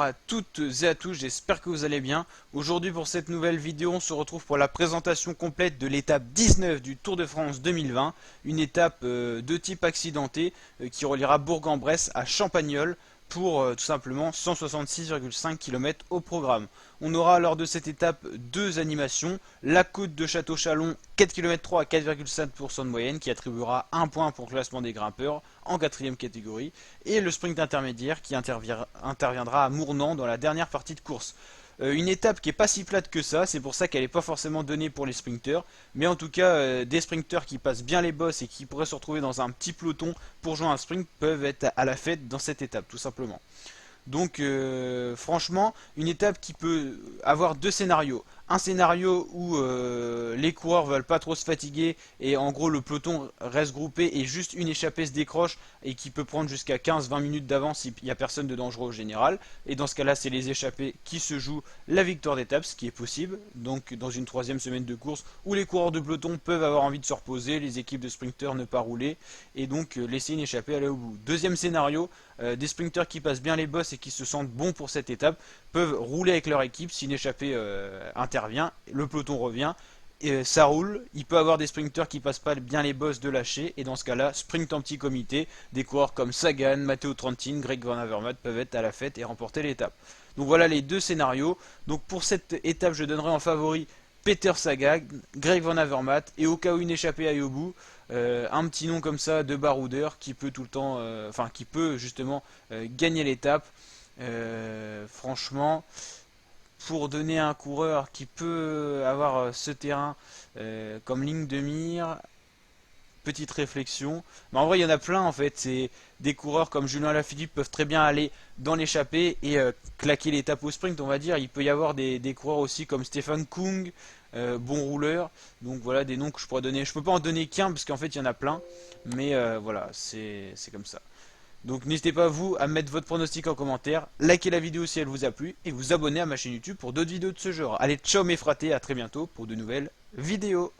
à toutes et à tous, j'espère que vous allez bien. Aujourd'hui pour cette nouvelle vidéo, on se retrouve pour la présentation complète de l'étape 19 du Tour de France 2020. Une étape de type accidenté qui reliera Bourg-en-Bresse à Champagnole pour tout simplement 166,5 km au programme. On aura lors de cette étape deux animations, la côte de Château-Chalon 4 km 3 à 4,7% de moyenne qui attribuera un point pour le classement des grimpeurs en quatrième catégorie et le sprint intermédiaire qui interviendra à Mournan dans la dernière partie de course. Une étape qui est pas si plate que ça, c'est pour ça qu'elle n'est pas forcément donnée pour les sprinteurs, mais en tout cas des sprinteurs qui passent bien les bosses et qui pourraient se retrouver dans un petit peloton pour jouer un sprint peuvent être à la fête dans cette étape tout simplement. Donc franchement, une étape qui peut avoir deux scénarios. Un scénario où les coureurs veulent pas trop se fatiguer et en gros le peloton reste groupé et juste une échappée se décroche et qui peut prendre jusqu'à 15-20 minutes d'avance s'il n'y a personne de dangereux au général. Et dans ce cas là c'est les échappés qui se jouent la victoire d'étape, ce qui est possible. Donc dans une troisième semaine de course où les coureurs de peloton peuvent avoir envie de se reposer, les équipes de sprinteurs ne pas rouler et donc laisser une échappée aller au bout. Deuxième scénario, des sprinteurs qui passent bien les bosses et qui se sentent bons pour cette étape peuvent rouler avec leur équipe. Si une échappée intervient, le peloton revient et ça roule. Il peut avoir des sprinteurs qui passent pas bien les bosses de lâcher et dans ce cas là sprint en petit comité, des coureurs comme Sagan, Matteo Trentin, Greg Van Avermaet peuvent être à la fête et remporter l'étape. Donc voilà les deux scénarios. Donc pour cette étape je donnerai en favori Peter Sagan, Greg Van Avermaet et au cas où une échappée aille au bout, un petit nom comme ça de baroudeur qui peut tout le temps, qui peut justement gagner l'étape. Franchement, pour donner un coureur qui peut avoir ce terrain comme ligne de mire, petite réflexion. Mais en vrai, il y en a plein en fait. C'est des coureurs comme Julien Lafilippe peuvent très bien aller dans l'échappée et claquer l'étape au sprint, on va dire. Il peut y avoir des coureurs aussi comme Stefan Kung, bon rouleur. Donc voilà des noms que je pourrais donner. Je peux pas en donner qu'un parce qu'en fait il y en a plein. Mais voilà, c'est comme ça. Donc n'hésitez pas vous à mettre votre pronostic en commentaire, likez la vidéo si elle vous a plu et vous abonner à ma chaîne YouTube pour d'autres vidéos de ce genre. Allez, ciao mes fratés, à très bientôt pour de nouvelles vidéos.